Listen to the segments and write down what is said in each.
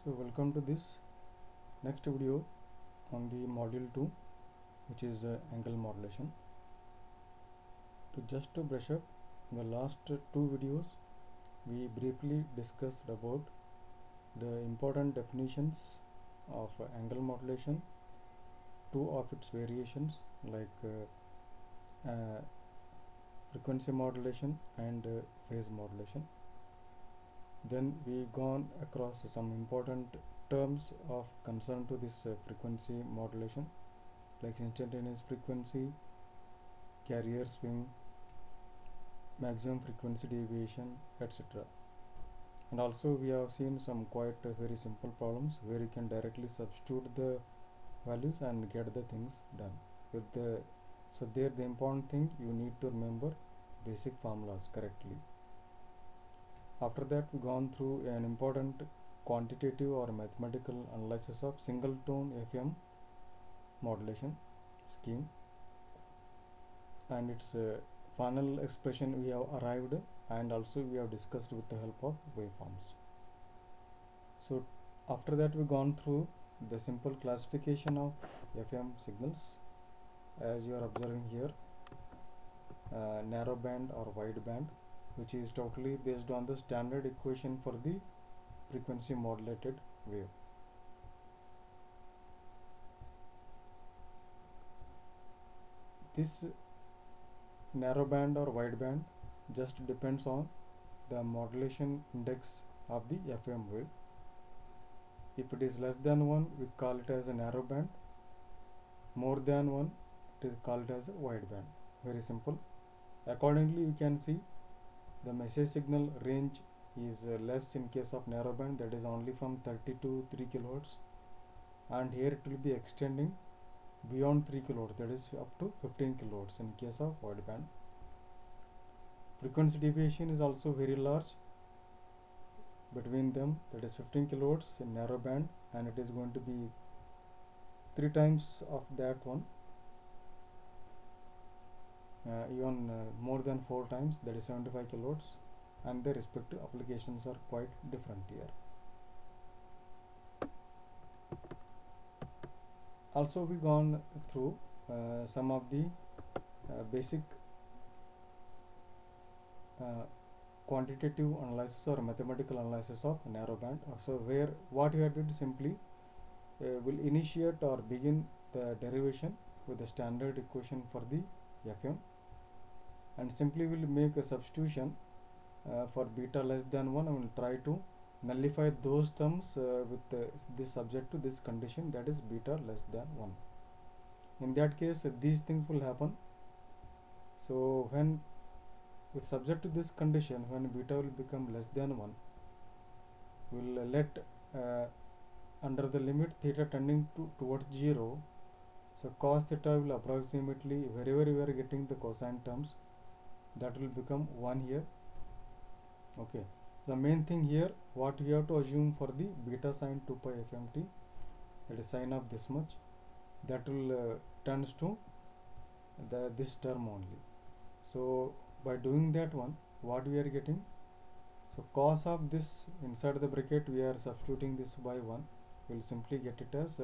So welcome to this next video on the module 2, which is angle modulation. To brush up, in the last two videos we briefly discussed about the important definitions of angle modulation, two of its variations like frequency modulation and phase modulation. Then we gone across some important terms of concern to this frequency modulation, like instantaneous frequency, carrier swing, maximum frequency deviation, etc. And also we have seen some quite very simple problems where you can directly substitute the values and get the things done with the so there the important thing you need to remember basic formulas correctly. After that we gone through an important quantitative or mathematical analysis of single tone FM modulation scheme and its final expression we have arrived, and also we have discussed with the help of waveforms. So after that we gone through the simple classification of FM signals, as you are observing here, narrow band or wide band, which is totally based on the standard equation for the frequency modulated wave. This narrow band or wide band just depends on the modulation index of the FM wave. If it is less than 1, we call it as a narrow band. More than 1, it is called as a wide band. Very simple. Accordingly, you can see the message signal range is less in case of narrow band, that is only from 30 to 3 kilohertz, and here it will be extending beyond 3 kilohertz, that is up to 15 kilohertz in case of wide band. Frequency deviation is also very large between them, that is 15 kilohertz in narrow band, and it is going to be 3 times of that one, even more than 4 times, that is 75 kilohertz, and the respective applications are quite different here. Also we gone through some of the basic quantitative analysis or mathematical analysis of narrow band. So where what we have did simply will initiate or begin the derivation with the standard equation for the FM, and simply will make a substitution for beta less than 1, and will try to nullify those terms with this subject to this condition, that is beta less than 1. In that case these things will happen. So when with subject to this condition, when beta will become less than 1, will let under the limit theta tending towards 0, so cos theta will approximately, wherever we are getting the cosine terms, that will become 1 here. Okay, the main thing here what we have to assume for the beta sine 2 pi fmt, that is sine of this much, that will turns to this term only. So by doing that one, what we are getting, so cos of this inside the bracket we are substituting this by 1, we will simply get it as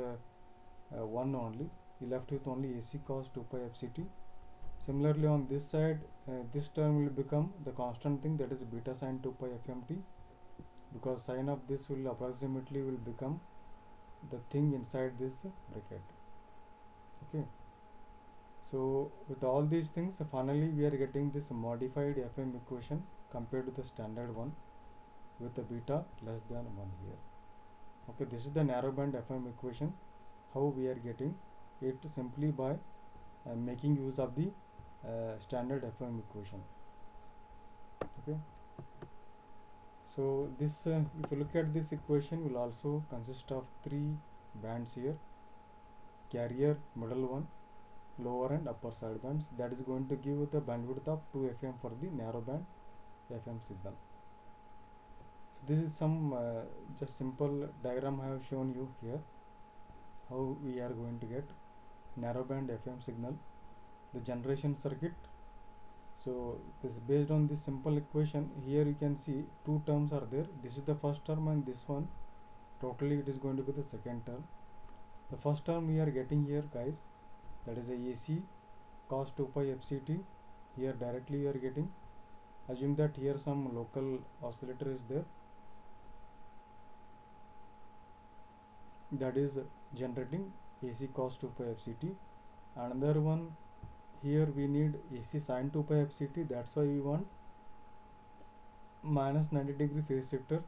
1 only, we left with only AC cos 2 pi fct. Similarly on this side, this term will become the constant thing, that is beta sine 2 pi fmt, because sine of this will approximately will become the thing inside this bracket. Okay, so with all these things finally we are getting this modified FM equation compared to the standard one with the beta less than 1 here. Okay, this is the narrow band FM equation, how we are getting it simply by making use of the standard FM equation. Okay, so this if you look at this equation will also consist of 3 bands here: carrier, middle one, lower and upper side bands, that is going to give the bandwidth of 2 FM for the narrow band FM signal. So this is some just simple diagram I have shown you here, how we are going to get narrow band FM signal, the generation circuit. So this based on this simple equation, here you can see 2 terms are there, this is the first term and this one totally it is going to be the second term. The first term we are getting here, guys, that is a AC cos 2 pi fct. Here directly you are getting, assume that here some local oscillator is there that is generating AC cos 2 pi fct. Another one, here we need AC sin 2 pi fct, that's why we want minus 90 degree phase shifter,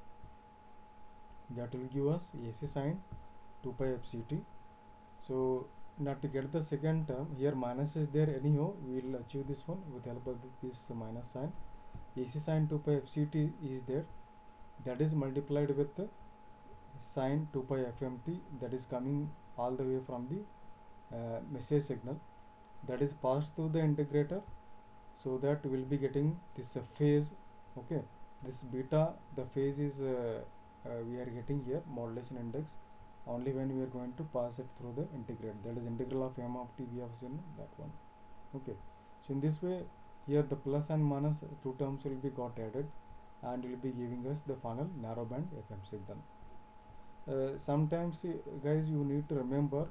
that will give us AC sin 2 pi fct. So now to get the second term, here minus is there anyhow, we will achieve this one with help of this minus sign. AC sin 2 pi fct is there, that is multiplied with the sin 2 pi fmt, that is coming all the way from the message signal, that is passed through the integrator, so that we will be getting this phase. Okay, this beta, the phase is we are getting here modulation index only when we are going to pass it through the integrator, that is integral of m of t, we have seen that one. Okay, so in this way here the plus and minus two terms will be got added and will be giving us the final narrowband FM signal. Sometimes guys, you need to remember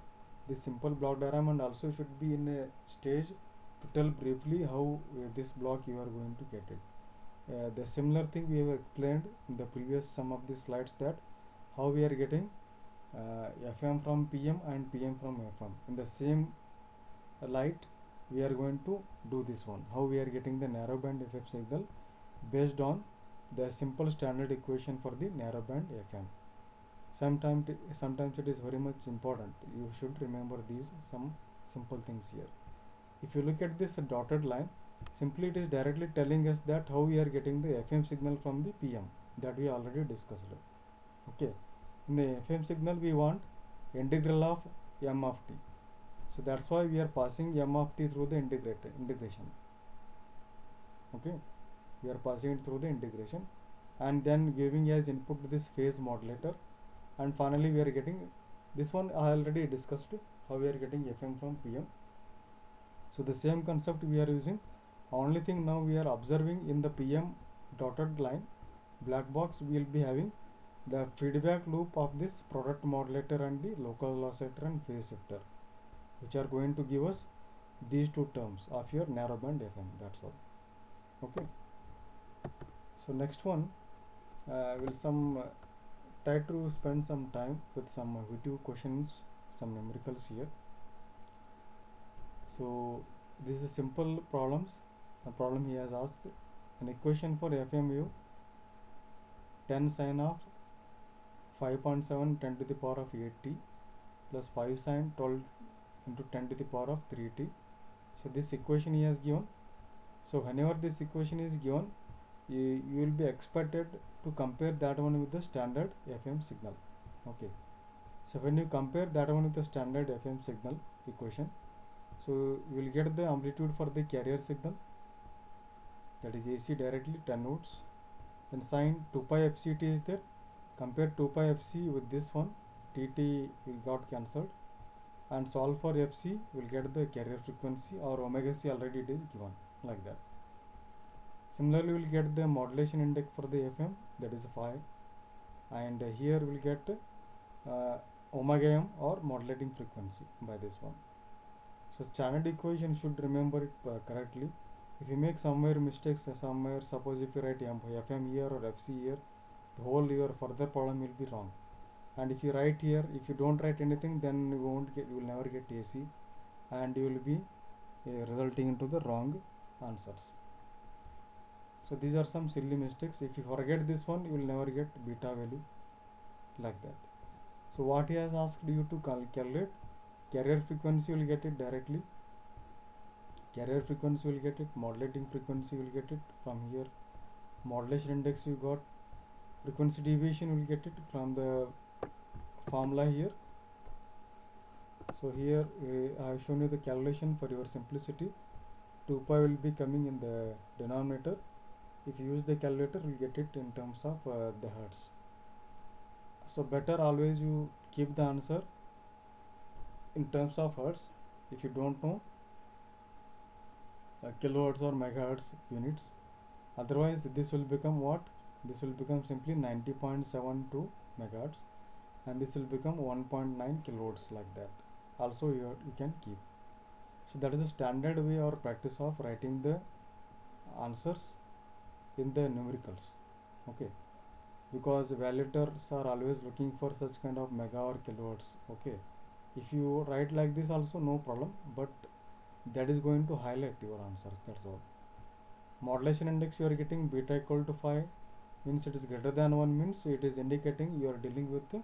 this simple block diagram, and also should be in a stage to tell briefly how this block you are going to get it. The similar thing we have explained in the previous some of the slides, that how we are getting FM from PM and PM from FM in the same light. We are going to do this one, how we are getting the narrowband FM signal based on the simple standard equation for the narrowband FM. Sometimes it is very much important, you should remember these some simple things here. If you look at this dotted line, simply it is directly telling us that how we are getting the FM signal from the PM, that we already discussed. Okay, in the FM signal we want integral of m of t, so that's why we are passing m of t through the integration. Okay, we are passing it through the integration and then giving as input this phase modulator, and finally we are getting this one. I already discussed how we are getting FM from PM. So the same concept we are using, only thing now we are observing in the PM dotted line black box, we will be having the feedback loop of this product modulator and the local oscillator and phase shifter, which are going to give us these two terms of your narrowband FM. That's all. Okay. So next one, will try to spend some time with some video questions, some numericals here. So this is simple problems. The problem he has asked, an equation for FMU 10 sine of 5.7 10 to the power of 8t plus 5 sine 12 into 10 to the power of 3t. So this equation he has given. So whenever this equation is given, you will be expected to compare that one with the standard FM signal. Okay, so when you compare that one with the standard FM signal equation, so you will get the amplitude for the carrier signal, that is AC directly 10 volts. Then sine 2 pi fct is there, compare 2 pi fc with this one, tt will got cancelled, and solve for fc, will get the carrier frequency, or omega c already it is given like that. Similarly, we will get the modulation index for the FM, that is 5, and here we will get omega m or modulating frequency by this one. So standard equation should remember it correctly. If you make somewhere mistakes, somewhere suppose if you write FM here or FC here, the whole your further problem will be wrong. And if you write here, if you don't write anything, then you will never get AC, and you will be resulting into the wrong answers. So these are some silly mistakes. If you forget this one, you will never get beta value like that. So what he has asked you to calculate, carrier frequency, you will get it directly. Carrier frequency will get it, modulating frequency will get it from here, modulation index you got, frequency deviation will get it from the formula here. So here I have shown you the calculation for your simplicity. 2 pi will be coming in the denominator. If you use the calculator, you will get it in terms of the hertz. So better always you keep the answer in terms of hertz. If you don't know kilohertz or megahertz units, otherwise this will become what? This will become simply 90.72 megahertz. and this will become 1.9 kilohertz like that. Also you can keep. So that is the standard way or practice of writing the answers in the numericals. Okay, because validators are always looking for such kind of mega or kilohertz. Okay, if you write like this also no problem, but that is going to highlight your answers, that's all. Modulation index you are getting beta equal to 5 means it is greater than 1, means it is indicating you are dealing with the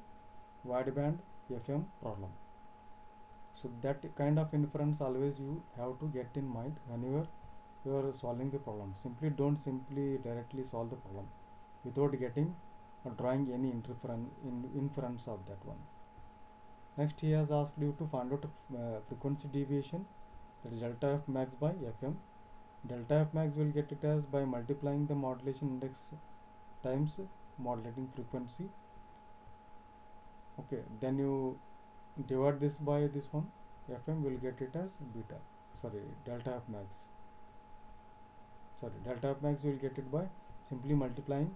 wideband FM problem. So that kind of inference always you have to get in mind whenever you are solving the problem. Simply don't simply directly solve the problem without getting or drawing any inference of that one. Next he has asked you to find out frequency deviation, that is delta f max by fm. Delta f max will get it as by multiplying the modulation index times modulating frequency. Okay, then you divide this by this one, fm will get it as beta, sorry, delta f max, sorry, delta f max will get it by simply multiplying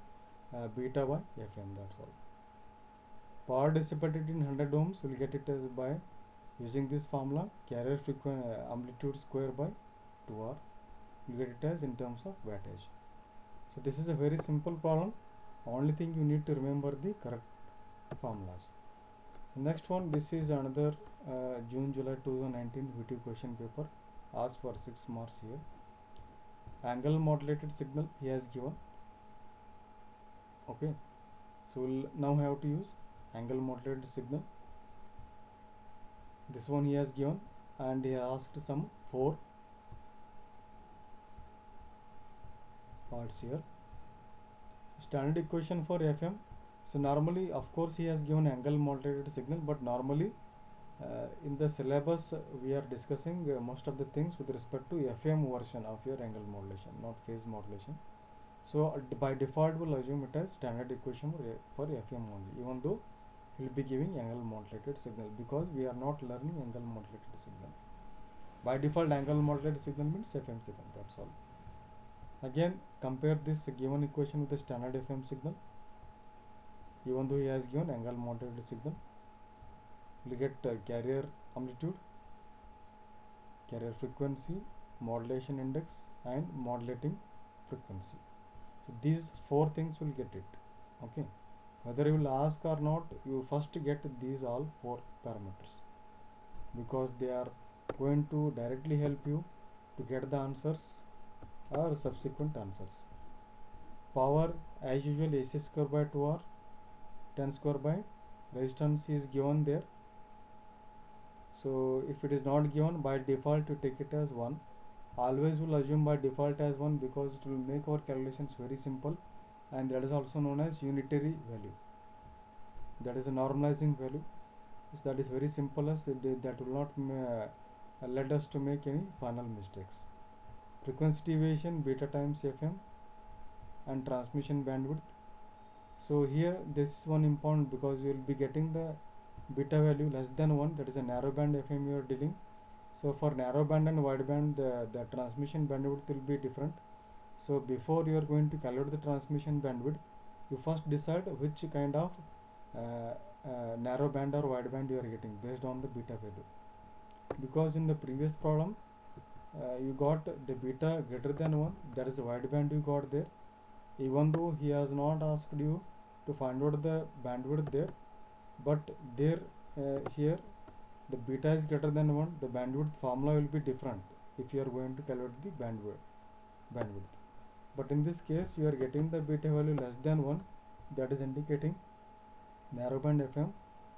beta by fm, that's all. Power dissipated in 100 ohms will get it as by using this formula, carrier amplitude square by 2r, you get it as in terms of wattage. So this is a very simple problem. Only thing you need to remember the correct formulas. Next one, this is another June-July 2019 VT question paper, asked for 6 marks here. Angle modulated signal he has given. Okay, so we'll now have to use angle modulated signal. This one he has given, and he asked some 4 parts here. Standard equation for FM. So normally, of course, he has given angle modulated signal, but normally in the syllabus we are discussing most of the things with respect to FM version of your angle modulation, not phase modulation. So by default we'll assume it as standard equation for FM only, even though he will be giving angle modulated signal, because we are not learning angle modulated signal. By default angle modulated signal means FM signal, that's all. Again, compare this given equation with the standard FM signal. Even though he has given angle modulated signal, we will get carrier amplitude, carrier frequency, modulation index, and modulating frequency. So these 4 things will get it. Okay, whether you will ask or not, you first get these all 4 parameters, because they are going to directly help you to get the answers or subsequent answers. Power as usual AC square by 2r, 10 square by resistance is given there. So if it is not given, by default you take it as 1. Always will assume by default as 1, because it will make our calculations very simple, and that is also known as unitary value. That is a normalizing value. So that is very simple, as that will not let us to make any final mistakes. Frequency deviation beta times fm, and transmission bandwidth. So here this is one important, because you will be getting the beta value less than 1, that is a narrow band FM you are dealing. So for narrow band and wide band, the transmission bandwidth will be different. So before you are going to calculate the transmission bandwidth, you first decide which kind of narrow band or wide band you are getting based on the beta value. Because in the previous problem you got the beta greater than 1, that is a wide band you got there, even though he has not asked you to find out the bandwidth there, but there here the beta is greater than 1, the bandwidth formula will be different if you are going to calculate the bandwidth. But in this case you are getting the beta value less than 1, that is indicating narrow band FM,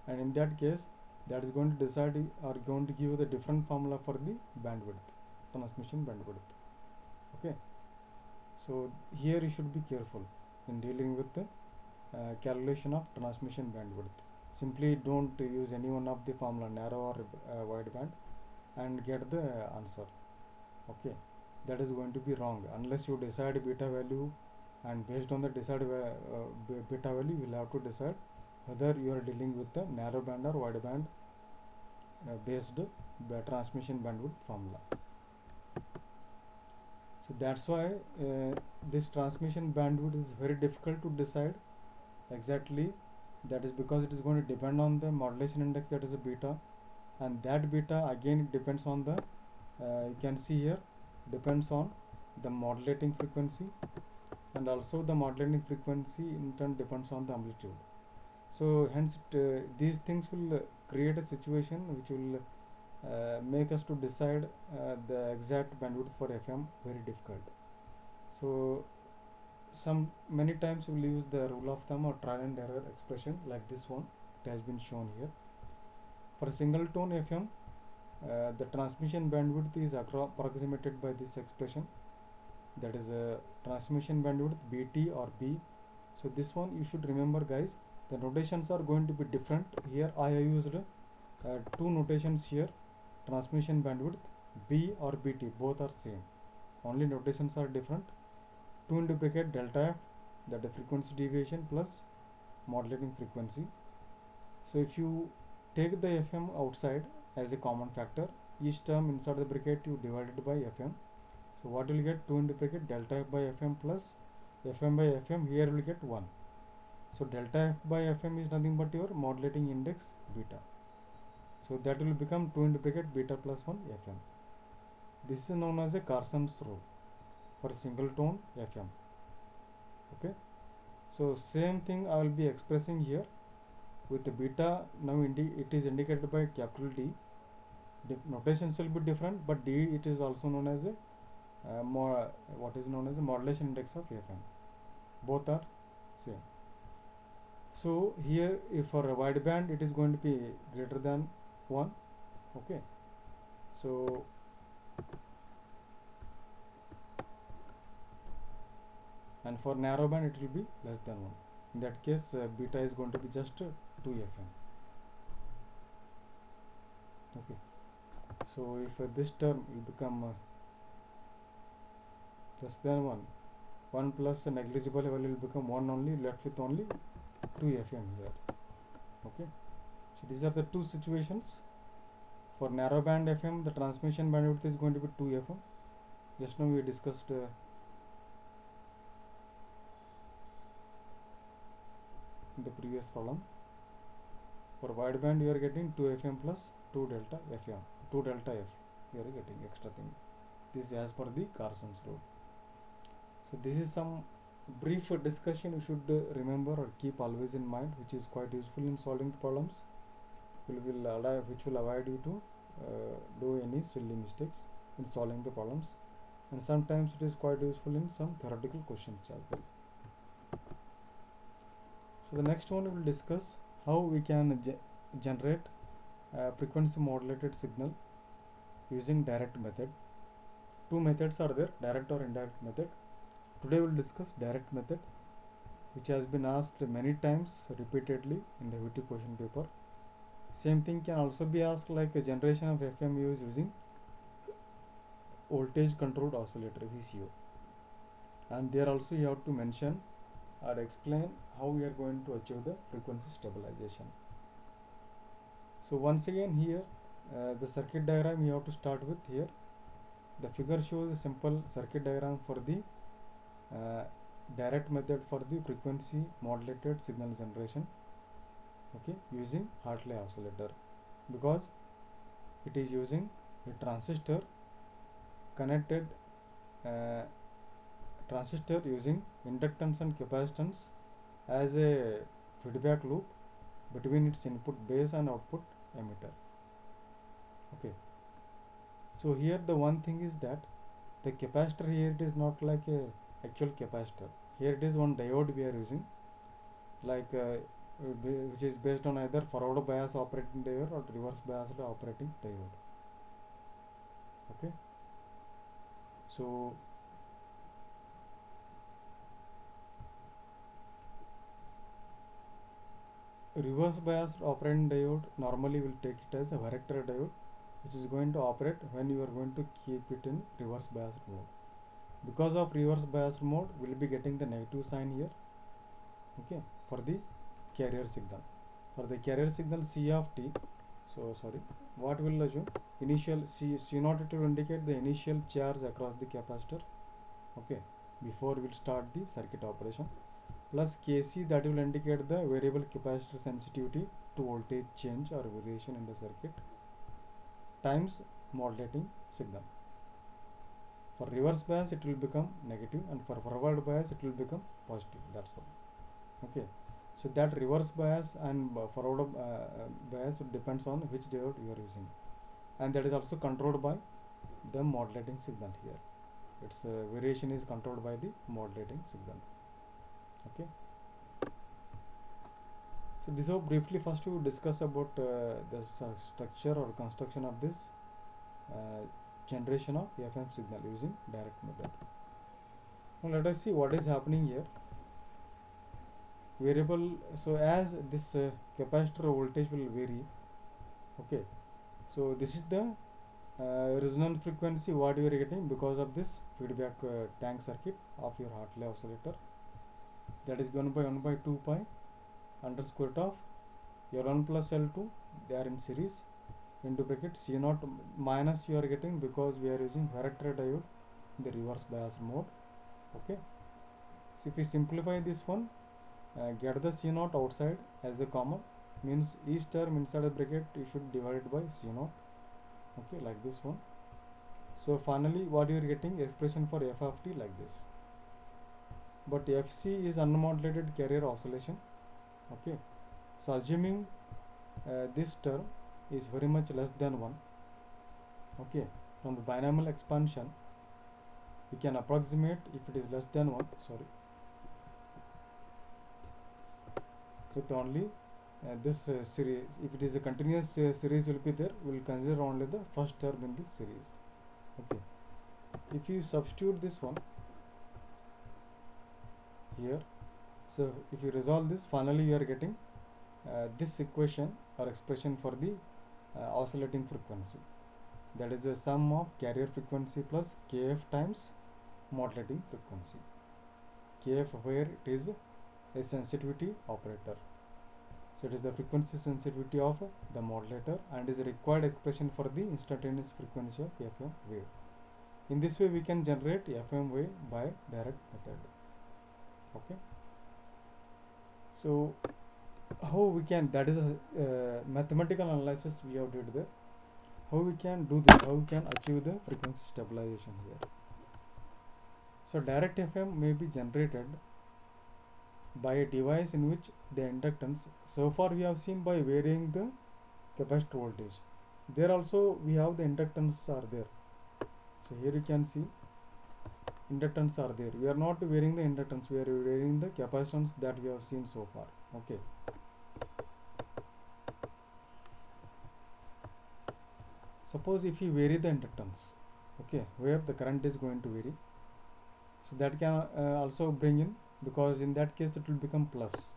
and in that case that is going to decide or going to give you the different formula for the bandwidth, transmission bandwidth. Okay, so here you should be careful in dealing with the calculation of transmission bandwidth. Simply don't use any one of the formula, narrow or wide band, and get the answer. Okay, that is going to be wrong unless you decide beta value, and based on the decided beta value you will have to decide whether you are dealing with the narrow band or wide band based transmission bandwidth formula. So that's why this transmission bandwidth is very difficult to decide exactly That is because it is going to depend on the modulation index, that is a beta, and that beta again it depends on the you can see here, depends on the modulating frequency, and also the modulating frequency in turn depends on the amplitude. So hence these things will create a situation which will make us to decide the exact bandwidth for FM very difficult. So some many times we will use the rule of thumb or trial and error expression like this one. It has been shown here. For a single tone FM, the transmission bandwidth is approximated by this expression, that is a transmission bandwidth BT or B. So this one you should remember, guys. The notations are going to be different. Here I have used two notations here. Transmission bandwidth B or BT, both are same. Only notations are different. 2 into bracket delta F, that the frequency deviation plus modulating frequency. So if you take the FM outside as a common factor, each term inside the bracket you divide it by FM. So what will get? 2 into bracket delta F by FM plus FM by FM. Here we will get 1. So delta F by FM is nothing but your modulating index beta. So that will become 2 into bracket beta plus 1 FM. This is known as a Carson's rule for single tone FM. Okay. So same thing I will be expressing here with the beta. Now it is indicated by capital D. The notations will be different, but D it is also known as a what is known as a modulation index of FM. Both are same. So here if for a wideband it is going to be greater than 1. Okay. So and for narrowband it will be less than 1. In that case beta is going to be just 2 FM. Okay. So if this term will become less than 1 plus a negligible value will become 1 only, left with only 2 FM here. Okay. So these are the two situations. For narrowband FM, the transmission bandwidth is going to be 2 FM. Just now we discussed in the previous problem. For wideband you are getting 2 FM plus 2 delta FM, 2 delta F. You are getting extra thing. This is as per the Carson's rule. So this is some brief discussion you should remember or keep always in mind, which is quite useful in solving the problems. Which will avoid you to do any silly mistakes in solving the problems, and sometimes it is quite useful in some theoretical questions as well. So the next one we will discuss how we can generate frequency modulated signal using direct method. Two methods are there, direct or indirect method. Today we will discuss direct method, which has been asked many times repeatedly in the VT question paper. Same thing can also be asked like a generation of FMU is using voltage controlled oscillator VCO, and there also you have to mention or explain how we are going to achieve the frequency stabilization. So once again here the circuit diagram you have to start with. Here the figure shows a simple circuit diagram for the direct method for the frequency modulated signal generation, okay, using Hartley oscillator, because it is using a transistor connected transistor using inductance and capacitance as a feedback loop between its input base and output emitter. Okay. So here the one thing is that the capacitor here it is not like a actual capacitor. Here it is one diode we are using, like which is based on either forward bias operating diode or reverse bias operating diode. Okay. So reverse bias operating diode normally will take it as a varactor diode, which is going to operate when you are going to keep it in reverse bias mode. Because of reverse bias mode, we will be getting the negative sign here, okay, for the carrier signal. For the carrier signal C of t, so sorry, what will assume initial C0 it will indicate the initial charge across the capacitor, okay, before we will start the circuit operation. plus Kc, that will indicate the variable capacitor sensitivity to voltage change or variation in the circuit, times modulating signal. For reverse bias it will become negative, and for forward bias it will become positive. That's all. Okay, so that reverse bias and forward bias depends on which diode you are using, and that is also controlled by the modulating signal here. Its variation is controlled by the modulating signal. Okay, so this is briefly first we discuss about the structure or construction of this uh, generation of FM signal using direct method. Now let us see what is happening here. Variable, so as this capacitor voltage will vary. Okay, so this is the resonant frequency what you are getting because of this feedback tank circuit of your Hartley oscillator. That is given by 1 by 2 pi under square root of L1 plus L2, they are in series, into bracket C0 minus you are getting because we are using varactor diode in the reverse bias mode. Okay, so if we simplify this one, get the C0 outside as a common, means each term inside the bracket you should divide it by C0. Okay, like this one. So finally what you are getting expression for f of t like this. But Fc is unmodulated carrier oscillation. Okay, so assuming this term is very much less than 1. Okay, from the binomial expansion we can approximate if it is less than 1, sorry, with only this series. If it is a continuous series will be there, we will consider only the first term in this series. Okay, if you substitute this one here, so if you resolve this, finally you are getting this equation or expression for the oscillating frequency, that is the sum of carrier frequency plus kf times modulating frequency. Kf where it is a sensitivity operator, so it is the frequency sensitivity of the modulator and is a required expression for the instantaneous frequency of FM wave. In this way we can generate FM wave by direct method. Okay, so how we can, that is a mathematical analysis we have did there, how we can do this, how we can achieve the frequency stabilization here. So direct FM may be generated by a device in which the inductance, so far we have seen by varying the capacitor voltage, there also we have the inductance are there. So here you can see inductance are there, we are not varying the inductance, we are varying the capacitance that we have seen so far. Okay, suppose if you vary the inductance, okay, where the current is going to vary, so that can also bring in, because in that case it will become plus.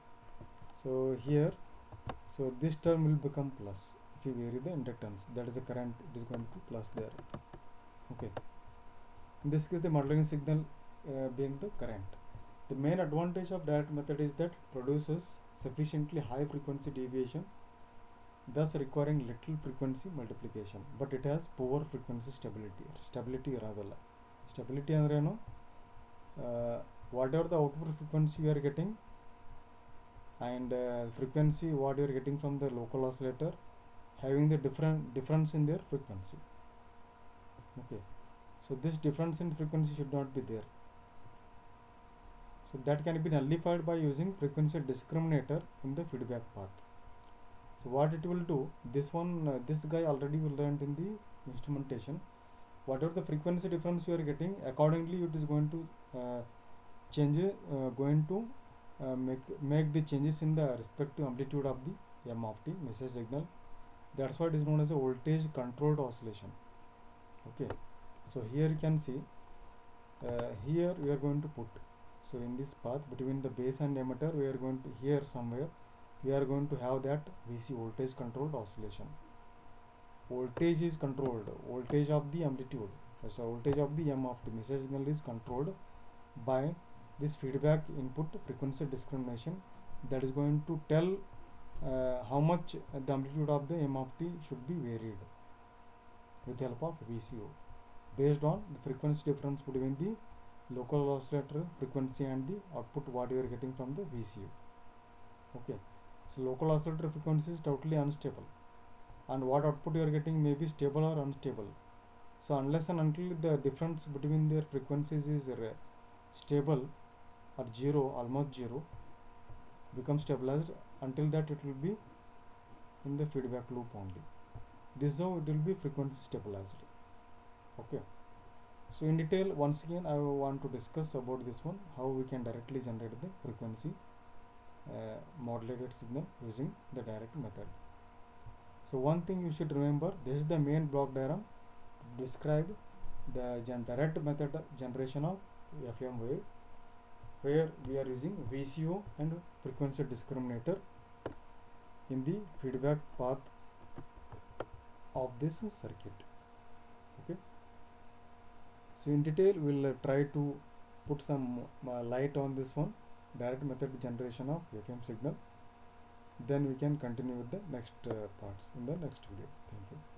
So here, so this term will become plus if you vary the inductance, that is the current, it is going to be plus there. Okay, in this case the modulating signal being the current. The main advantage of direct method is that produces sufficiently high frequency deviation, thus requiring little frequency multiplication, but it has poor frequency stability. Stability iradalla. Stability andre ಏನು, whatever the output frequency you are getting and frequency what you are getting from the local oscillator having the difference in their frequency. Okay, so this difference in frequency should not be there, so that can be nullified by using frequency discriminator in the feedback path. So what it will do, this one this guy already will learn in the instrumentation, whatever the frequency difference you are getting, accordingly it is going to change, going to make the changes in the respective amplitude of the m of t message signal. That's why it is known as a voltage controlled oscillation. Okay, so here you can see here we are going to put, so in this path between the base and emitter we are going to, here somewhere we are going to have that VC, voltage controlled oscillation. Voltage is controlled, voltage of the amplitude, so voltage of the m of t message signal is controlled by this feedback input frequency discrimination, that is going to tell how much the amplitude of the m of t should be varied with the help of VCO based on the frequency difference between the local oscillator frequency and the output what you are getting from the VCU. Okay, so local oscillator frequency is totally unstable, and what output you are getting may be stable or unstable. So unless and until the difference between their frequencies is stable or zero, almost zero, becomes stabilized, until that it will be in the feedback loop only. This is how it will be frequency stabilized. Okay, so in detail once again I want to discuss about this one, how we can directly generate the frequency modulated signal using the direct method. So one thing you should remember, this is the main block diagram to describe the direct method generation of FM wave, where we are using VCO and frequency discriminator in the feedback path of this circuit. Okay, so in detail we'll try to put some light on this one, direct method generation of FM signal. Then we can continue with the next parts in the next video. Thank you.